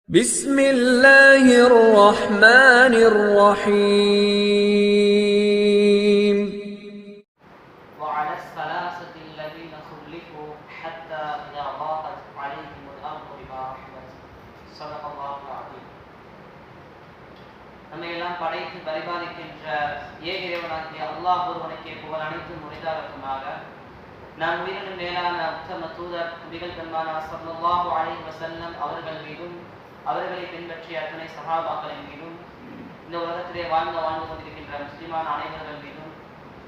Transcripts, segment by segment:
بسم الله الرحمن الرحيم وعلى الثلاثة الذين خلفوا حتى إذا ضاقت عليهم الأرض بما رحبت صدق الله العظيم. நம்மை எல்லாம் படைத்து பரிபாலிக்கின்ற ஏக இறைவனாகிய அல்லாஹ் ஒருவனுக்கே புகழ் அனைத்தும் உரித்தாகட்டுமாக. நான் உயிரினும் மேலான உத்தம தூதர் நபிகள் பெருமானார் ஸல்லல்லாஹு அலைஹி வஸல்லம் அவர்கள் மீதும் அவர்களை பின்பற்றிய அத்தனை சஹாபாக்களின் மீதும் இந்த உலகத்திலே வாழ்ந்து கொண்டிருக்கின்ற முஸ்லிமான அனைவர்கள் மீதும்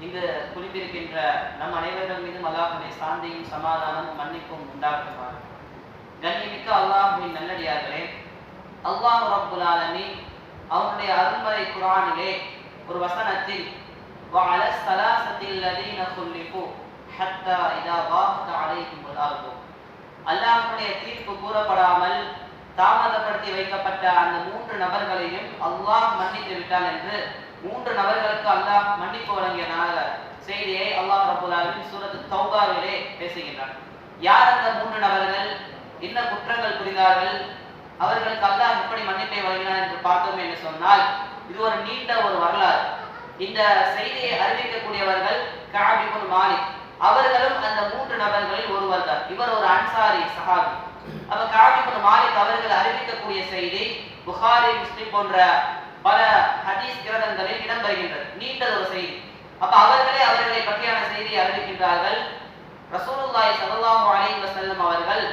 இங்கு குளித்திருக்கின்ற நம் அனைவர்கள் மீதும் அல்லாஹ்வுடைய சாந்தியும் சமாதானமும் மன்னிப்பும் உண்டாகுமாறு. கண்ணியமிக்க அல்லாஹ்வின் நல்லடியார்களே, அல்லாஹ் ரப்புல் ஆலமீன் அவனுடைய அருள்மறை குர்ஆனிலே ஒரு வசனத்தில் வஅல ஸலாஸத்தில் லதீன குல்லிஃபு ஹத்தா இதா வாகத் அலைஹிமுல் அர்து, அல்லாஹ்வுடைய தீர்ப்பு கூறப்படாமல் தாமதப்படுத்தி வைக்கப்பட்ட அந்த 3 நபர்களையும் அல்லாஹ் மன்னித்து விட்டான் என்று 3 நபர்களுக்கு அல்லாஹ் மன்னிப்பு வழங்கிய செய்தியை அல்லாஹ் ரப்பல் ஆலமீன் சூரத் தௌபாவிலே பேசுகின்றான். யார் அந்த 3 நபர்கள், என்ன குற்றங்கள் புரிந்தார்கள், அவர்களுக்கு அல்லாஹ் எப்படி மன்னிப்பை வழங்கினான் என்று பார்த்தோம் என்று சொன்னால் இது ஒரு நீண்ட ஒரு வரலாறு. இந்த செய்தியை அறிவிக்கக்கூடியவர்கள் கஅப் இப்னு மாலிக், அவர்களும் அந்த 3 நபர்களில் ஒருவர் தான். இவர் ஒரு அன்சாரி சஹாபி. அப்ப கஅப் இப்னு மாலிக் அவர்கள் அறிவிக்கக்கூடிய செய்தி புகாரி, முஸ்லிம் போன்ற பல ஹதீஸ் கிரந்தங்களில் இடம்பெறுகின்றது. நீண்ட ஒரு செய்தி. அப்ப அவர்களை பற்றியான செய்தியை அறிவிக்கின்றார்கள். ரசூலுல்லாஹி ஸல்லல்லாஹு அலைஹி வஸல்லம் அவர்கள்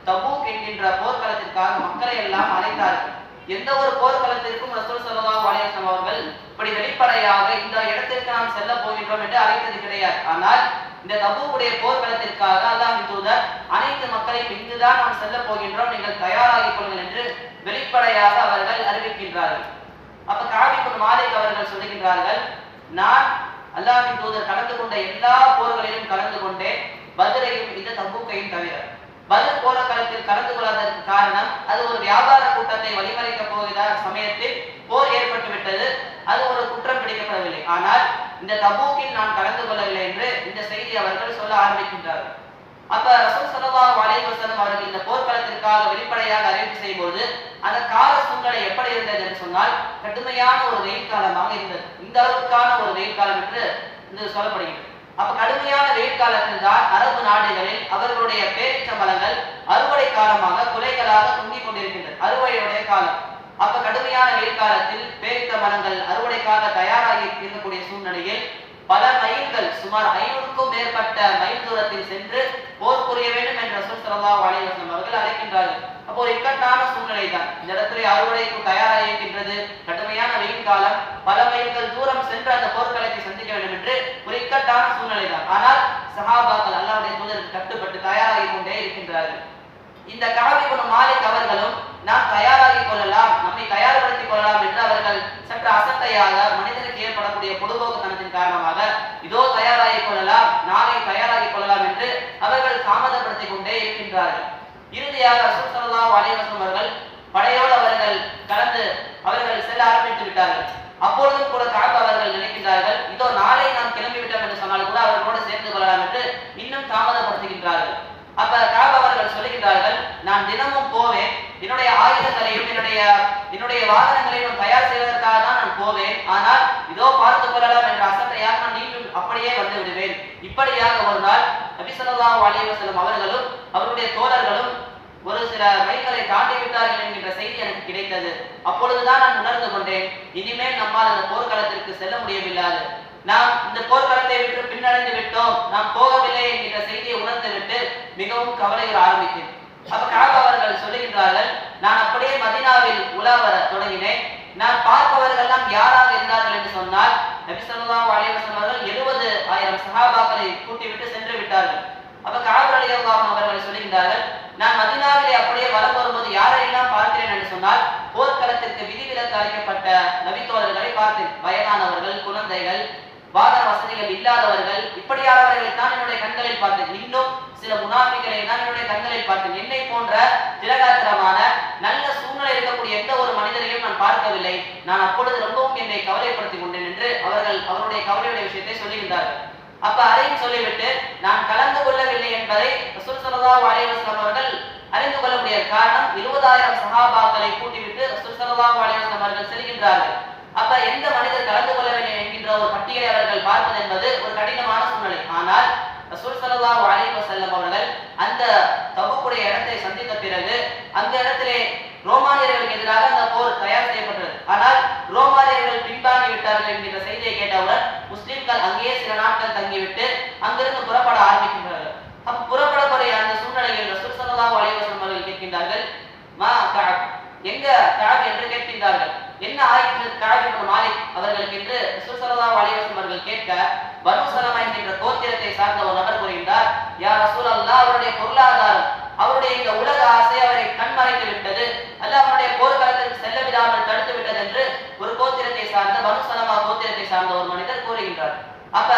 தபூக் என்கின்ற போர்க்களத்திற்காக மக்களை எல்லாம் அழைத்தார்கள். எந்த ஒரு போர்க்களத்திற்கும் ரசூல் ஸல்லல்லாஹு அலைஹி வஸல்லம் அவர்கள் இப்படி வெளிப்படையாக இந்த இடத்திற்கு நாம் செல்ல போகின்றோம் என்று அழைத்தது கிடையாது. ஆனால் இந்த தபூக்குடைய போர்க்களத்திற்காக அல்லாஹ்வின் தூதர் அனைத்து மக்களையும் இங்குதான் நாம் செல்ல போகின்றோம், நீங்கள் தயாராகிக் கொள்ளுங்கள் என்று வெளிப்படையாக அவர்கள் அறிவிக்கின்றார்கள். அப்ப கஅப் இப்னு மாலிக் அவர்கள் சொல்லுகின்றார்கள், நான் அல்லாஹ்வின் தூதர் கலந்து கொண்ட எல்லா போர்களிலும் கலந்து கொண்டேன், பத்ரையும் இந்த தபூக்கையும் தவிர. பத்ர் போர்க்களத்தில் கலந்து கொள்வதற்கு காரணம், அது ஒரு வியாபார கூட்டத்தை வழிமறைக்க போகிற சமயத்தில் போர் ஏற்பட்டு விட்டது, அது ஒரு குற்றம் பிடிக்கப்படவில்லை. ஆனால் இந்த தபூக்கில் நான் கலந்து கொள்ளவில்லை என்று இந்த செய்தி அவர்கள் சொல்ல ஆரம்பிக்கின்றார்கள். அப்ப ரசூல் ஸல்லல்லாஹு அலைஹி வஸல்லம் அவர்கள் இந்த போர்க்களத்திற்காக வெளிப்படையாக அறிவிப்பு செய்யும்போது அந்த கால சூழ்நிலை எப்படி இருந்தது என்று சொன்னால் கடுமையான ஒரு வெயில் காலமாக இருந்தது. இந்த அளவுக்கான ஒரு வெயில் காலம் என்று சொல்லப்படுகிறது. அப்ப கடுமையான வெயில் காலத்தில் தான் அரபு நாடுகளில் அவர்களுடைய பேரிச்சம்பழங்கள் அறுவடை காலமாக குலைகளாக தொங்கிக் கொண்டிருக்கின்றது, அறுவடையுடைய காலம். அப்ப கடுமையான வெயில் காலத்தில் பேரித்த மரங்கள் அறுவடைக்காக தயாராகி இருக்கக்கூடிய சூழ்நிலையில் பல மைல்கள், சுமார் 500க்கும் மேற்பட்ட மைல் தூரத்தில் சென்று போர் புரிய வேண்டும் என்று ரசூல் ஸல்லல்லாஹு அலைஹி வஸல்லம் அவர்கள் அழைக்கின்றார்கள். அப்போ ஒரு இக்கட்டான சூழ்நிலை தான். இந்த இடத்துல அறுவடைக்கு தயாராகி இருக்கின்றது, கடுமையான வெயில் காலம், பல மைல்கள் தூரம் சென்று அந்த போர்க்களத்தை சந்திக்க வேண்டும் என்று ஒரு இக்கட்டான சூழ்நிலை தான். ஆனால் சஹாபாக்கள் அல்லாஹ்வுடைய தூதருக்கு கட்டுப்பட்டு தயாராகி கொண்டே இருக்கின்றார்கள். இந்த கஅப் இப்னு மாலிக் அவர்களும் நாம் தயாராகிக் கொள்ளலாம், நம்மை தயார்படுத்திக் கொள்ளலாம் என்று அவர்கள் சற்று அசட்டையாக மனிதனுக்கு ஏற்படக்கூடிய பொடுபோக்குத்தனத்தின் காரணமாக இதோ தயாராகிக் கொள்ளலாம், நாளை தயாராகிக் கொள்ளலாம் என்று அவர்கள் தாமதப்படுத்திக் கொண்டே இருக்கின்றார்கள். இறுதியாக ரசூல் ஸல்லல்லாஹு அலைஹி வஸல்லம் அவர்கள் படையோடு அவர்கள் செல்ல ஆரம்பித்து விட்டார்கள். அப்பொழுதும் கூட கஅப் அவர்கள் நினைக்கின்றார்கள், இதோ நாளை நாம் கிளம்பிவிட்டோம் என்று சொன்னால் கூட அவர்களோடு சேர்ந்து கொள்ளலாம் என்று இன்னும் தாமதப்படுத்துகின்றார்கள். அப்ப கஅப் அவர்கள் சொல்லுகின்றார்கள், நான் தினமும் போவேன், என்னுடைய ஆயுதங்களையும் என்னுடைய வாகனங்களையும் தயார் செய்வதற்காக தான் நான் போவேன், ஆனால் இதோ பார்த்துக் கொள்ளலாம் என்ற அசட்டையாக நான் மீண்டும் அப்படியே வந்து விடுவேன். இப்படியாக ஒரு நாள் நபி ஸல்லல்லாஹு அலைஹி வஸல்லம் அவர்களும் அவருடைய தோழர்களும் ஒரு சில மைல்களை தாண்டி விட்டார்கள் என்கின்ற செய்தி எனக்கு கிடைத்தது. அப்பொழுதுதான் நான் உணர்ந்து கொண்டேன், இனிமேல் நம்மால் அந்த போர்க்களத்திற்கு செல்ல முடியவில்லை, நாம் இந்த போர்க்களத்தை விட்டு பின்னடைந்து விட்டோம், நாம் போகவில்லை என்கின்ற செய்தியை உணர்ந்து விட்டு மிகவும் கவலைகள் ஆரம்பித்தேன். அப்ப கஅப் அவர்கள் சொல்லுகின்றார்கள், நான் அப்படியே மதீனாவில் உலா வர தொடங்கினேன். நான் பார்ப்பவர்கள் எல்லாம் யாராக இருந்தார்கள் என்று சொன்னால் நபி ஸல்லல்லாஹு அலைஹி வஸல்லம் அவர்கள் 70,000 சஹாபாக்களை கூட்டிவிட்டு சென்று விட்டார்கள். அப்ப கஅப் ரலியல்லாஹு அன்ஹு அவர்கள் சொல்லுகின்றார்கள், நான் மதீனாவிலே அப்படியே வலம் வரும்போது யாரையெல்லாம் பார்க்கிறேன் என்று சொன்னால் போர்க்களத்திற்கு விதிவிலக்கு அளிக்கப்பட்ட நபித்தோழர்களை பார்த்தேன். வயதானவர்கள், குழந்தைகள், வாகன வசதிகள் இல்லாதவர்கள், இப்படியானவர்களை தான் என்னுடைய கண்களில் பார்த்தேன். இன்னும் சில முனாஃபிகளை தான் என்னுடைய கண்களில் பார்த்தேன். என்னை போன்ற திலகாத்திரமான நல்ல சூழ்நிலை இருக்கக்கூடிய எந்த ஒரு மனிதரையும் நான் பார்க்கவில்லை. நான் அப்பொழுது ரொம்பவும் என்னை கவலைப்படுத்திக் கொண்டேன் என்று அவருடைய கவலையுடைய விஷயத்தை சொல்லுகின்றார்கள். அப்ப அதையும் சொல்லிவிட்டு நான் கலந்து கொள்ளவில்லை என்பதை ரசூல் ஸல்லல்லாஹு அலைஹி வஸல்லம் அவர்கள் அறிந்து கொள்ள முடியாது. காரணம் 20,000 சஹாபாக்களை கூட்டி ஸல்லல்லாஹு அலைஹி வஸல்லம் அவர்கள் அந்த தபூக்குடைய இடத்தை சந்தித்த பிறகு அந்த இடத்திலே ரோமானியர்களுக்கு எதிராக அந்த போர் தயார் செய்யப்பட்டது. ஆனால் ரோமானியர்கள் பின்வாங்கி விட்டார்கள் என்கிற செய்தியை கேட்டவுடன் முஸ்லிம்கள் அங்கேயே சில நாட்கள் தங்கிவிட்டு அங்கிருந்து புறப்பட ஆரம்பிக்கின்றார்கள். அப்ப புறப்படக்கூடிய அந்த சூழ்நிலையில் ரசூல் ஸல்லல்லாஹு அலைஹி வஸல்லம் அவர்கள் கேட்கின்றார்கள், மா கஅப், எங்க கஅப் என்று கேட்கின்றார்கள். என்ன ஆயிற்று கஅப் இப்னு மாலிக் அவர்களுக்கு என்று ரசூல் ஸல்லல்லாஹு அலைஹி வஸல்லம் அவர்கள் கேட்க, பனு சலமா என்கிற கோத்திரத்தை சார்ந்த ஒரு நபர் கூறுகின்றார், யா ரசூலல்லாஹ், அவருடைய பொருளாதாரம், அவருடைய இந்த உலக ஆசை அவரை கண்மறைத்து விட்டது, அல்ல அவருடைய போர்க்களத்திற்கு செல்ல விடாமல் தடுத்து விட்டது என்று ஒரு கோத்திரத்தை சார்ந்த பனு சலமா கோத்திரத்தை சார்ந்த ஒரு மனிதர் கூறுகின்றார். அப்ப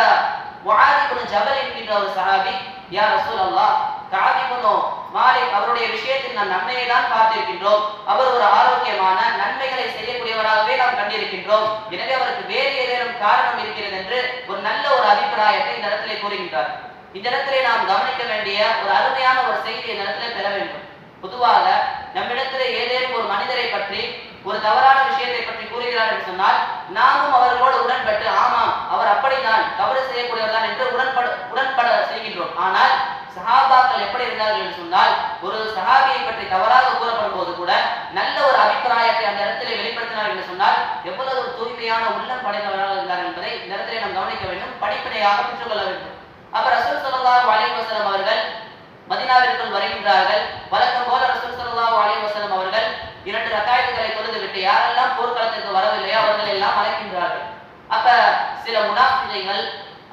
முஆத் இப்னு ஜபல் என்கிற ஒரு சஹாபி, யா ரசூலல்லாஹ், கஅப் இப்னு மாலிக் அவருடைய விஷயத்தில் நாம் நன்மையை தான் பார்த்திருக்கின்றோம், அவர் ஒரு ஆரோக்கியமான நன்மைகளை செய்யக்கூடியவராகவே நாம் கண்டிருக்கின்றோம், எனவே அவருக்கு வேறு ஏதேனும் காரணம் இருக்கிறது என்று ஒரு நல்ல ஒரு அபிப்பிராயத்தை இந்த இடத்திலே கூறுகின்றார். இந்த இடத்திலே நாம் கவனிக்க வேண்டிய ஒரு அருமையான ஒரு செய்தி இந்த இடத்திலே பெற வேண்டும். பொதுவாக நம்மிடத்திலே ஏதேனும் ஒரு மனிதரை பற்றி ஒரு தவறான விஷயத்தை பற்றி கூறுகிறார் என்று சொன்னால் நாமும் அவர்களோடு உடன்பட்டு, ஆமாம் அவர் அப்படித்தான் தவறு செய்யக்கூடியவர்தான் என்று உடன்பட செய்கின்றோம். ஆனால் சஹாபாக்கள் எப்படி இருந்தார்கள் என்று சொன்னால், ஒரு சஹாபியை பற்றி தவறாக கூறப்படும் போது கூட நல்ல ஒரு அபிப்பிராயத்தை அந்த இடத்திலே வெளிப்படுத்தினார் என்று சொன்னால் எவ்வளவு ஒரு தூய்மையான உள்ளம் படைத்தவராக இருந்தார் என்பதை இந்த இடத்திலே நாம் கவனிக்க வேண்டும், படிப்பினையாக பெற்றுக்கொள்ள வேண்டும். அப்ப ரசூல் ஸல்லல்லாஹு அலைஹி வஸல்லம் அவர்கள் மதீனாவிற்குள் வருகின்றார்கள். வழக்கம் போல ரசூல் ஸல்லல்லாஹு அலைஹி வஸல்லம் அவர்கள் 2 ரக்காயத்துகளை தொழுதுவிட்டு யாரெல்லாம் போர்க்களத்திற்கு வரவில்லையோ அவர்கள் எல்லாம் அழைக்கின்றார்கள். அப்ப சில முனாஃபிகள்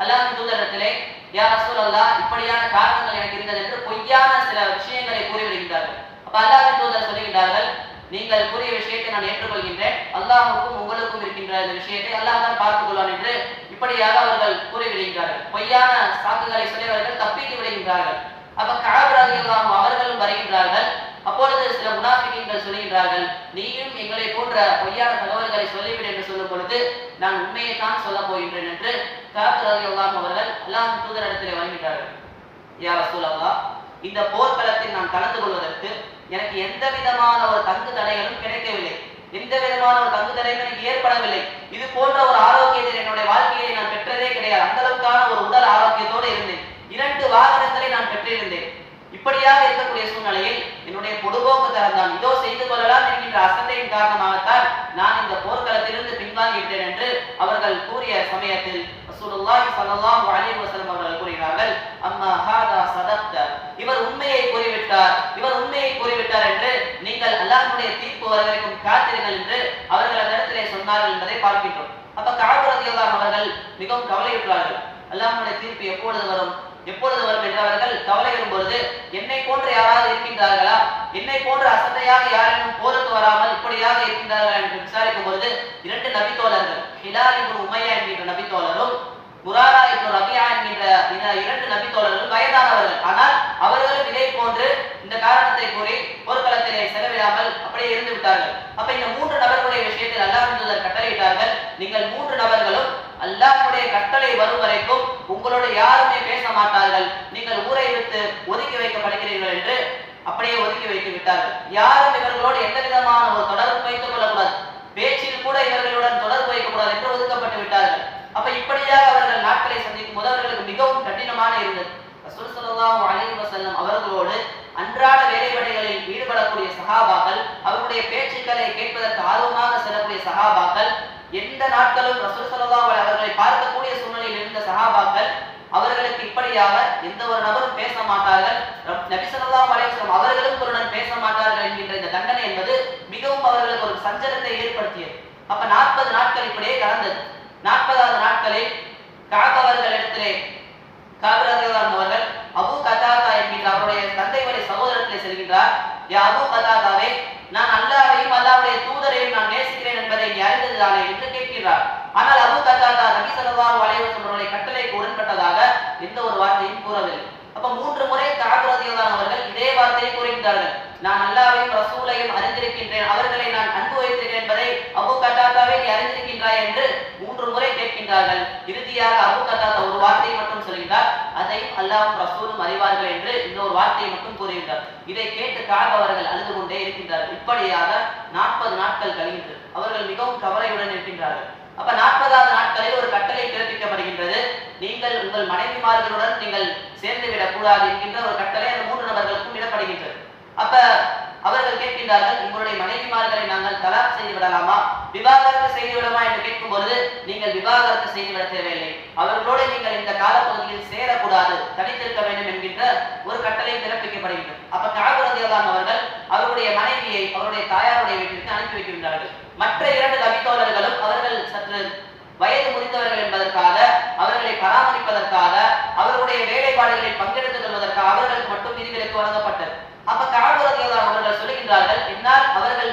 அல்லாஹ்வின் தூதரிடத்திலே, யா ரசூலல்லாஹ், இப்படியான காரணங்கள் எனக்கு இருந்தது என்று பொய்யான சில விஷயங்களை கூறிவிடுகின்றார்கள். அப்ப அல்லாஹ்வின் தூதர் சொல்லுகின்றார்கள், நீங்கள் கூறிய விஷயத்தை நான் ஏற்றுக்கொள்கின்றேன், அல்லாஹ்வுக்கும் உங்களுக்கும் இருக்கின்ற இந்த விஷயத்தை அல்லாஹ் தான் பார்த்துக் கொள்வான் என்று இப்படியாக அவர்கள் கூறிவிடுகின்றார்கள். பொய்யான சாக்குகளை சொல்லி அவர்கள் தப்பித்து விடுகின்றார்கள். அப்ப கஅப் ரலியல்லாஹு அவர்களும் வருகின்றார்கள். அப்பொழுது சில முனாஃபிகீன்கள் சொல்லுகின்றார்கள், நீயும் எங்களை போன்ற பொய்யான தகவல்களை சொல்லிவிடு என்று சொல்லும் பொழுது நான் உண்மையை தான் சொல்ல போகின்றேன் என்று கஅப் ரலியல்லாஹு அவர்கள் அல்லாஹ்வின் தூதரிடத்திலே வருகின்றார்கள். யா ரசூலல்லாஹ், இந்த போர்க்களத்தில் நான் கலந்து கொள்வதற்கு எனக்கு எந்த விதமான ஒரு தங்கு தடைகளும் கிடைக்கவில்லை, எந்த விதமான ஒரு தங்கு தடையும் எனக்கு ஏற்படவில்லை. இது போன்ற ஒரு ஆரோக்கியத்தை என்னுடைய வாழ்க்கையை நான் பெற்றதே கிடையாது. அந்த அளவுக்கான ஒரு உடல் ஆரோக்கியத்தோடு இருந்தேன். 2 வாகனங்களை நான் பெற்றிருந்தேன். இப்படியாக இருக்கக்கூடிய சூழ்நிலையில் என்னுடைய பொதுபோக்கு தரந்தான் இதோ செய்து கொள்ளலாம் என்கின்ற அசட்டையின் காரணமாகத்தான் நான் இந்த போர்க்களத்திலிருந்து பின்வாங்கிவிட்டேன் என்று அவர்கள் கூறிய சமயத்தில் ரசூலுல்லாஹி ஸல்லல்லாஹு அலைஹி வஸல்லம் அவர்கள் கூறினார்கள், அம்மா ஹாதா சதக்த, இவர் உண்மையை கூறிவிட்டார் என்று நீங்கள் அல்லாஹ்வுடைய தீர்ப்பு வர வரைக்கும் காத்திருங்கள் என்று அவர்கள் அந்த இடத்திலே சொன்னார்கள் என்பதை பார்க்கின்றோம். அப்ப கஅப் ரலியல்லாஹு அவர்கள் மிகவும் கவலையுற்றார்கள். அல்லாஹ்வுடைய தீர்ப்பு எப்பொழுது வரும் என்று அவர்கள் கவலையும் பொழுது, என்னை போன்ற யாராவது இருக்கின்றார்களா, என்னை போன்ற அசட்டையாக யாரேனும் போருக்கு வராமல் இப்படியாக இருக்கின்றார்கள் என்று விசாரிக்கும் பொழுது 2 நபித்தோழர்கள், ஹிலால் இப்னு உமையா என்கின்ற நபித்தோழரும் முராரா இப்னு ரபியா என்கின்ற இந்த 2 நபித்தோழர்களும் வயதானவர்கள். ஆனால் அவர்களும் இதை போன்று இந்த காரணத்தை கூறி போர்க்களத்திலே செலவிடாமல் அப்படியே இருந்து விட்டார்கள். அப்ப இந்த 3 நபர்களுடைய விஷயத்தில் அல்லாஹ்வின் தூதர் கட்டளையிட்டார்கள், நீங்கள் 3 நபர்களும் அல்லாஹ்வுடைய கட்டளை வரும் வரைக்கும் உங்களோட யாருமே பேச மாட்டார்கள், நீங்கள் ஊரை விட்டு ஒதுக்கி வைக்கப்படுகிறீர்கள் என்று அப்படியே ஒதுக்கி வைத்து விட்டார்கள். யாரும் இவர்களோடு எந்த விதமான ஒரு தொடர்பு வைத்துக் கொள்ளக்கூடாது, பேச்சில் கூட இவர்களுடன் தொடர்பு வைக்கக்கூடாது என்று ஒதுக்கப்பட்டு விட்டார்கள். அப்ப இப்படியாக அவர்கள் நாட்களை சந்திக்கும் போது அவர்களுக்கு மிகவும் கடினமான இருந்தது. ரசூல் ஸல்லல்லாஹு அலைஹி வஸல்லம் அவர்களோடு அன்றாட வேலைகளில் ஈடுபடக்கூடிய சஹாபாக்கள், அவருடைய பேச்சுக்களை கேட்பதற்கு ஆர்வமாக செல்லக்கூடிய சஹாபாக்கள், எந்த நாட்களும் ரசூல் ஸல்லல்லாஹு அலைஹி அவர்களை பார்க்கக்கூடிய சூழ்நிலையில் இருந்த சஹாபாக்கள், அவர்களுக்கு இப்படியாக எந்த ஒரு நபரும் பேச மாட்டார்கள், நபி ஸல்லல்லாஹு அலைஹி வஸல்லம் அவர்களும் ஒருடன் பேச மாட்டார்கள் என்கின்ற இந்த தண்டனை என்பது மிகவும் அவர்களுக்கு ஒரு சஞ்சலத்தை ஏற்படுத்தியது. அப்ப 40 நாட்கள் இப்படியே கடந்தது. 40வது நாட்களில் கஅப் அவர்களிடத்திலே கஅப் ரலியல்லாஹு அவர்கள் அபூ கதாதா என்கின்ற அவருடைய தந்தை வழி சகோதரத்திலே செல்கின்றார். யா அபூ கதாதாவே, நான் அல்லாஹ்வையும் அல்லாஹ்வுடைய தூதரையும் நான் நேசிக்கிறேன் என்பதை நீ அறிந்ததுதானே என்று கேட்கிறார். ஆனால் அபூ கதாதா நபி ஸல்லல்லாஹு அலைஹி வஸல்லம் அவருடைய கட்டளைக்கு உடன்பட்டதாக எந்த ஒரு வார்த்தையும் கூறவில்லை. அப்ப 3 முறை கஅப் ரலியல்லாஹு அவர்கள் இதே வார்த்தையை கூறுகின்றார்கள், நான் அல்லாஹ்வையும் ரசூலையும் அறிந்திருக்கின்றேன், அவர்களை நான் அன்பு வைத்திருக்கிறேன் என்பதை அபூ கதாதாவே நீ அறிந்திருக்கின்றாய் என்று 3 முறை கேட்கின்றார்கள். இறுதியாக அபூ கதாதா ஒரு வார்த்தையை மட்டும் சொல்கின்றார், அதையும் அல்லாஹ்வும் ரசூலும் அறிவார்கள் என்று இந்த ஒரு வார்த்தையை மட்டும் கூறுகின்றார். இதை கேட்டு கஅப் அவர்கள் அழுது கொண்டே இருக்கின்றார்கள். இப்படியாக 40 நாட்கள் கழிகின்றது. அவர்கள் மிகவும் கவலையுடன் இருக்கின்றார்கள். அப்ப 40வது நாட்களில் ஒரு கட்டளை பிறப்பிக்கப்படுகின்றது, நீங்கள் உங்கள் மனைவிமார்களுடன் நீங்கள் சேர்ந்து விடக்கூடாது என்கின்ற ஒரு கட்டளை அந்த 3 நபர்களுக்கும் இடப்படுகின்றது. அப்ப அவர்கள் கேட்கின்றார்கள், உங்களுடைய மனைவிமார்களை நாங்கள் தலாக் செய்து விடலாமா, விவாகரத்து செய்து விடலாமா என்று கேட்கும் பொழுது, நீங்கள் விவாகரத்து செய்துவிட தேவையில்லை, அவர்களோடு நீங்கள் இந்த காலப்பகுதியில் சேரக்கூடாது, தனித்திருக்க வேண்டும் என்கின்ற ஒரு கட்டளை பிறப்பிக்கப்படுகின்றது. அப்ப கஅப் ரலியல்லாஹு அவர்கள் அவருடைய மனைவியை அவருடைய தாயாருடைய வீட்டிற்கு அனுப்பி வைக்கின்றார்கள். மற்ற 2 நபி தோழர்களும் அவர்கள் சற்று வயது முதிர்ந்தவர்கள் என்பதற்காக, அவர்களை பராமரிப்பதற்காக, அவர்களுடைய வேலைப்பாடுகளில் பங்கெடுத்துக் கொள்வதற்காக அவர்களுக்கு மட்டும் விதிவிலக்கு வழங்கப்பட்டது. அப்ப கஅப் ரலியல்லாஹு அவர்கள் சொல்லுகின்றார்கள், என்னால் அவர்கள்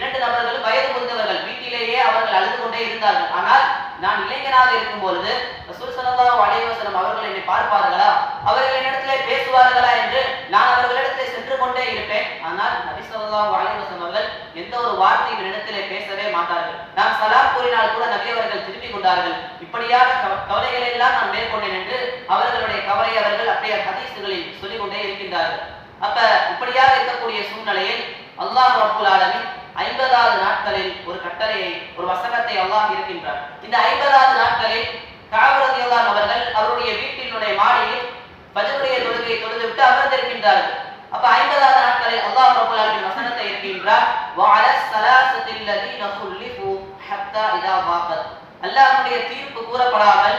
2 நபர்களும் வயது முதிர்ந்தவர்கள், வீட்டிலேயே அவர்கள் அழுது கொண்டே இருந்தார்கள். ஆனால் நான் இளைஞனாக இருக்கும் பொழுது ரசூல் ஸல்லல்லாஹு அலைஹி வஸல்லம் அவர்கள் என்னை பார்ப்பார்களா, அவர்கள் என்னிடத்திலே பேசுவார்களா என்று நான் அவர்களிடத்திலே சென்று கொண்டே இருப்பேன். ஆனால் நபி ஸல்லல்லாஹு அலைஹி வஸல்லம் அவர்கள் எந்த ஒரு வார்த்தையும் என்னிடத்திலே பேசவே மாட்டார்கள். நான் சலாம் கூறினால் கூட நபி அவர்கள் திரும்பி கொண்டார்கள். இப்படியான கவலைகளை எல்லாம் நான் மேற்கொண்டேன் என்று அவர்களுடைய கவலை அவர்கள் அப்படியே ஹதீஸ்களில் சொல்லிக் கொண்டே இருக்கின்றார்கள். அப்ப இப்படியாக இருக்கக்கூடிய சூழ்நிலையில் அல்லாஹ் ரப்பல் ஆலமீன் 50வது நாட்களில் ஒரு கட்டளையை, ஒரு வசனத்தை அல்லாஹ் இருக்கின்றார். இந்த 50வது நாட்களில் கஅப் ரலியல்லாஹு அவர்கள் அவருடைய வீட்டினுடைய மாடியில் ஃபஜ்ருடைய தொழுகையை தொழுதுவிட்டு அமர்ந்திருக்கின்றார்கள். அப்ப 50வது நாட்களில் அல்லாஹ் ரப்பல் ஆலமீன் வசனத்தை இருக்கின்றார், வஅலஸ் ஸலாஸத்தில் லதீன குல்லிஃபு ஹத்தா இதா வாகத். அல்லாஹ்வுடைய தீர்ப்பு கூறப்படாமல்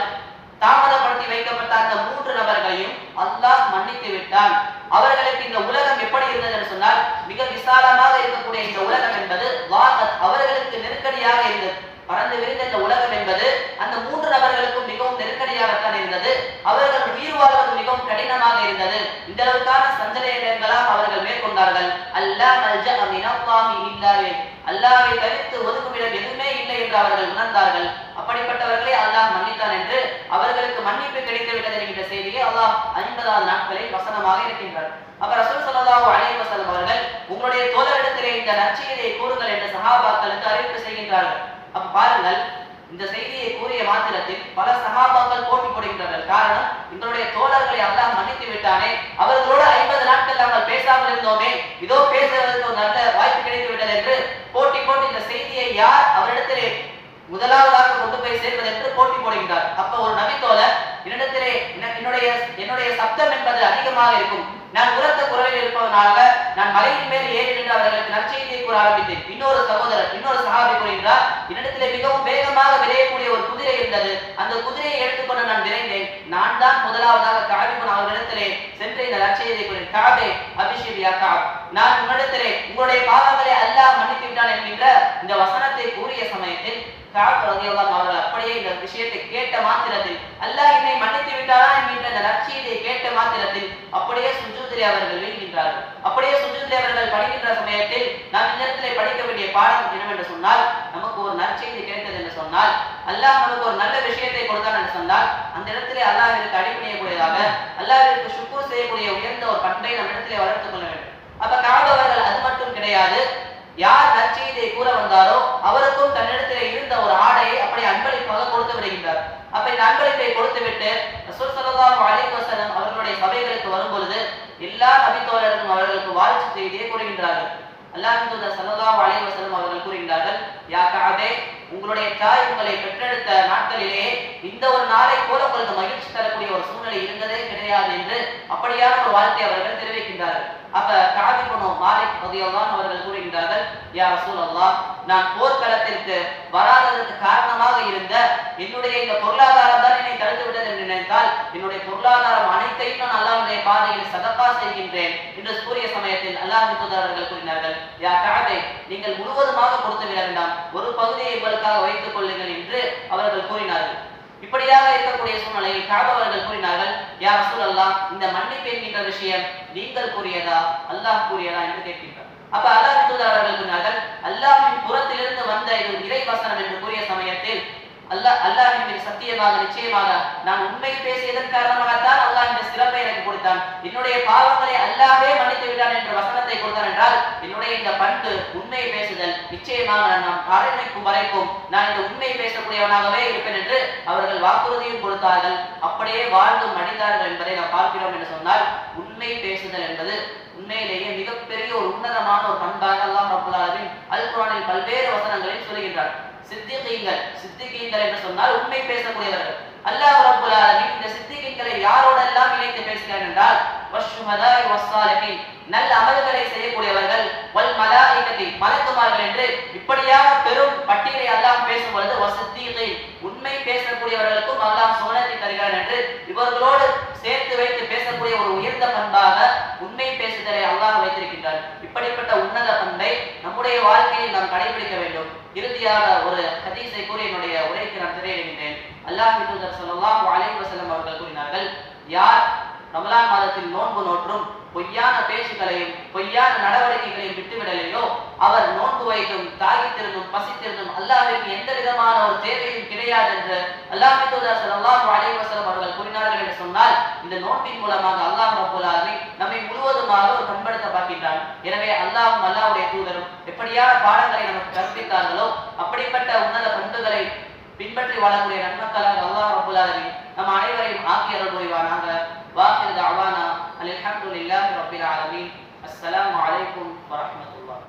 தாமதப்படுத்தி வைக்கப்பட்ட அந்த 3 நபர்களையும் அல்லாஹ் மன்னித்து விட்டான். அவர்களுக்கு இந்த உலகம் எப்படி இருந்தது என்று சொன்னால், மிக விசாலமாக இருக்கக்கூடிய இந்த உலகம் என்பது வாகத், அவர்களுக்கு நெருக்கடியாக இருந்தது. பறந்து விரிந்த இந்த உலகம் என்பது அந்த 3 நபர்களுக்கும் மிகவும் நெருக்கடியாகத்தான் இருந்தது. அவர்கள் உயிர் வாழ்வது மிகவும் கடினமாக இருந்தது. இந்த அளவுக்கான சஞ்சலங்களாம் அவர்கள் மேற்கொண்டார்கள். அல்லாஹ் மல்ஜஅ மினல்லாஹி இல்லா இலைஹ், அல்லாஹ்வை தவிர்த்து ஒதுக்குமிடம் எதுவுமே இல்லை என்று அவர்கள் உணர்ந்தார்கள். அப்படிப்பட்டவர்களை அல்லாஹ் மன்னித்தான் என்று அவர்களுக்கு மன்னிப்பு கிடைத்து விட்டது என்கிற செய்தியை அல்லாஹ் 50வது நாட்களில் வசனமாக இருக்கின்றார். அப்ப ரசூல் ஸல்லல்லாஹு அலைஹி வஸல்லம் அவர்கள் உங்களுடைய தோழரிடத்திலே இந்த நற்செய்தியை கூறுங்கள் என்று சஹாபாக்களுக்கு அறிவிப்பு செய்கின்றார்கள். அப்ப பாருங்கள், இந்த செய்தியை கூறிய மாத்திரத்தில் பல சஹாபாக்கள் போட்டி போடுகின்றார்கள். காரணம், எங்களுடைய தோழர்களை அல்லாஹ் மன்னித்து விட்டானே, அவர்களோடு 50 நாட்கள் நாங்கள் பேசாமல் இருந்தோமே, இதோ பேசுவதற்கு ஒரு நல்ல வாய்ப்பு கிடைத்து விட்டது என்று போட்டி போட்டு இந்த செய்தியை யார் அவரிடத்திலே முதலாவதாக கொண்டு போய் சேர்வது என்று போட்டி போடுகின்றார். அப்ப ஒரு நபி தோழர் என்னிடத்திலே என்னுடைய சப்தம் என்பது அதிகமாக இருக்கும், நான் உரத்த குரலில் இருப்பதனால நான் மலையின் மேல் ஏறி நின்று அவர்களுக்கு நற்செய்தியை கூற ஆரம்பித்தேன். இன்னொரு சகோதரர், இன்னொரு சஹாபி கூறுகின்றார், என்னிடத்திலே மிகவும் வேகமாக விரையக்கூடிய ஒரு குதிரை இருந்தது, அந்த குதிரையை எடுத்துக்கொண்டு நான் விரைந்தேன். நான் தான் முதலாவதாக கஅப் அவர்களிடத்திலே சென்று இந்த நற்செய்தியை கூறினேன். கஅபே அபிஷிர் யா கஅப், நான் உன்னிடத்திலே உங்களுடைய பாவங்களை அல்லாஹ் மன்னித்து விட்டான் என்கின்ற இந்த வசனத்தை கூறிய சமயத்தில் கஅப் ரலியல்லாஹு அவர்கள் அப்படியே இந்த விஷயத்தை கேட்ட மாத்திரத்தில், அல்லாஹ் என்னை மன்னித்து விட்டாரா என்கின்ற இந்த நற்செய்தியை கேட்ட மாத்திரத்தில் அப்படியே சுஜூதிலே அவர்கள் வீழ்கின்றார்கள். அப்படியே சுஜூதிலே அவர்கள் படிக்கின்ற சமயத்தில் நாம் இந்த இடத்திலே படிக்க வேண்டிய பாடம் என்னவென்று சொன்னால், நமக்கு ஒரு நற்செய்தி கிடைத்தது என்று சொன்னால், அல்லாஹ் நமக்கு ஒரு நல்ல விஷயத்தை கொடுத்தான் என்று சொன்னால், அந்த இடத்திலே அல்லாஹ்விற்கு அடிபணியக்கூடியதாக, அல்லாஹ்விற்கு ஷுக்ர் செய்யக்கூடிய உயர்ந்த ஒரு பண்பை நம் இடத்திலே வளர்த்துக் கொள்ள வேண்டும். அப்ப கஅப் அவர்கள் அது மட்டும் கிடையாது, யார் நற்செய்தியை கூற வந்தாரோ அவருக்கும் தன்னிடத்திலே இருந்த ஒரு ஆடையை அப்படியே அன்பளிப்பாக கொடுத்து விடுகின்றார். அப்ப இந்த அன்பளிப்பை கொடுத்து விட்டு ரசூல் ஸல்லல்லாஹு அலைஹி வஸல்லம் அவர்களுடைய சபைகளுக்கு வரும் பொழுது எல்லா நபி தோழர்களும் அவர்களுக்கு வாழ்த்து செய்தியை கூறுகின்றார்கள். அல்லாஹ்வின் தூதர் ஸல்லல்லாஹு அலைஹி வஸல்லம் அவர்கள் கூறுகின்றார்கள், யா கஅபே, உங்களுடைய தாய் உங்களை பெற்றெடுத்த நாட்களிலே இந்த ஒரு நாளை போல உங்களுக்கு மகிழ்ச்சி தரக்கூடிய ஒரு சூழ்நிலை இருந்ததே கிடையாது என்று அப்படியான ஒரு வாழ்த்தை அவர்கள் தெரிவிக்கின்றார்கள். அப்ப கஅப் இப்னு மாலிக் ரலியல்லாஹு அவர்கள் கூறுகின்றார்கள், யா ரசூலல்லாஹ், நான் போர்க்களத்திற்கு வராததற்கு காரணமாக இருந்த என்னுடைய இந்த பொருளாதாரம் தான் என்னை தடுத்து விட்டது என்று நினைத்தால், என்னுடைய பொருளாதாரம் அனைத்தையும் நான் அல்லாஹ்வுடைய பாதையில் சதகா செய்கின்றேன் என்று கூறிய சமயத்தில் அல்லாஹ்வின் தூதர் அவர்கள் கூறினார்கள், யா கஅபே, நீங்கள் முழுவதுமாக கொடுத்து விட வேண்டாம், ஒரு பகுதியை உங்களுக்காக வைத்துக் கொள்ளுங்கள் என்று அவர்கள் கூறினார்கள். இப்படியாக இருக்கக்கூடிய சூழ்நிலையில் கஅப் அவர்கள் கூறினார்கள், யா ரசூலல்லாஹ், இந்த மன்னிப்பு என்கின்ற விஷயம் நீங்கள் கூறியதா அல்லாஹ் கூறியதா என்று கேட்கின்றார். அப்ப அல்லாஹ்வின் தூதர் அவர்கள் கூறினார்கள், அல்லாஹ்வின் புறத்திலிருந்து வந்த இது இறை வசனம் என்று கூறிய சமயத்தில் அல்லாஹ்வின் சத்தியமாக நிச்சயமாக நான் உண்மை பேசியதன் காரணமாகத்தான் அல்லாஹ் இந்த சிறப்பை எனக்கு கொடுத்தான், என்னுடைய பாவங்களை அல்லாஹ்வே மன்னித்து விட்டான் என்ற வசனத்தை கொடுத்தான் என்றால், என்னுடைய இந்த பண்பு உண்மை பேசுதல் நிச்சயமாக நான் மரணிக்கும் வரைக்கும் நான் இந்த உண்மை பேசக்கூடியவனாகவே இருப்பேன் என்று அவர்கள் வாக்குறுதியும் கொடுத்தார்கள். அப்படியே வாழ்ந்து மடிந்தார்கள் என்பதை நாம் பார்க்கிறோம் என்று சொன்னால், உண்மை பேசுதல் என்பது உண்மையிலேயே மிகப்பெரிய ஒரு உன்னதமான ஒரு பண்பாக அல்லாஹ் ரப்பல் ஆலமீன் அல் குர்ஆனில் பல்வேறு வசனங்களில் சொல்கின்றார். சித்திகீன்கள் என்று சொன்னால் உண்மை பேசக்கூடியவர்கள். அல்லாஹ் ரப்பல் ஆலமீன் இந்த சித்திகளை யாரோடெல்லாம் இணைத்து பேசுகிறார் என்றால் வஷ்ஹுஹதாஇ வஸ்ஸாலிஹீன், நல்ல அமல்களை செய்யக்கூடியவர்கள், வல் மலாயிகதி, மலக்குமார்கள் என்று இப்படியாக பெரும் பட்டியலை அல்லாஹ் பேசும் பொழுது வஸித்தீகீன், உண்மை பேசக்கூடியவர்களுக்கும் அல்லாஹ் சுவனத்தை தருகிறார் என்று இவர்களோடு சேர்த்து வைத்து பேசக்கூடிய ஒரு உயர்ந்த பண்பாக உண்மை பேசுதலை அல்லாஹ் வைத்திருக்கின்றார். இப்படிப்பட்ட உன்னத பண்பை நம்முடைய வாழ்க்கையில் நாம் கடைபிடிக்க வேண்டும். இறுதியாக ஒரு ஹதீஸை கூறி என்னுடைய உரைக்கு நான் திரையிடுகின்றேன். அல்லாஹ்வின் தூதர் ஸல்லல்லாஹு அலைஹி வஸல்லம் அவர்கள் கூறினார்கள், யார் ரமலான் மாதத்தில் நோன்பு நோற்றும் பொய்யான பேச்சுகளையும் பொய்யான நடவடிக்கைகளையும் விட்டுவிடலையோ அவர் நோன்பு வைத்தும் தாகித்திருந்தும் பசித்திருந்தும் அல்லாஹ்விற்கு எந்த விதமான ஒரு தேவையும் கிடையாது என்று அல்லாஹ்வின் தூதர் ஸல்லல்லாஹு அலைஹி வஸல்லம் அவர்கள் கூறினார்கள் என்று சொன்னால், இந்த நோன்பின் மூலமாக அல்லாஹ் ரப்பல் ஆலமீன் நம்மை முழுவதுமாக ஒரு பண்படுத்த பார்க்கின்றான். எனவே அல்லாஹ்வும் அல்லாஹ்வுடைய தூதரும் எப்படியான பாடங்களை நமக்கு கற்பித்தார்களோ அப்படிப்பட்ட உன்னத பண்புகளை பின்பற்றி வாழக்கூடிய நன்மக்களாக அல்லாஹ் ரப்பல் ஆலமீன் நம் அனைவரையும் ஆக்கி அருள் புரிவானாக. வாஹிரு தஅவானா அல்ஹம்துலில்லாஹி ரப்பில் ஆலமீன். அஸ்ஸலாமு அலைக்கும் வரஹ்மத்துல்லாஹ்.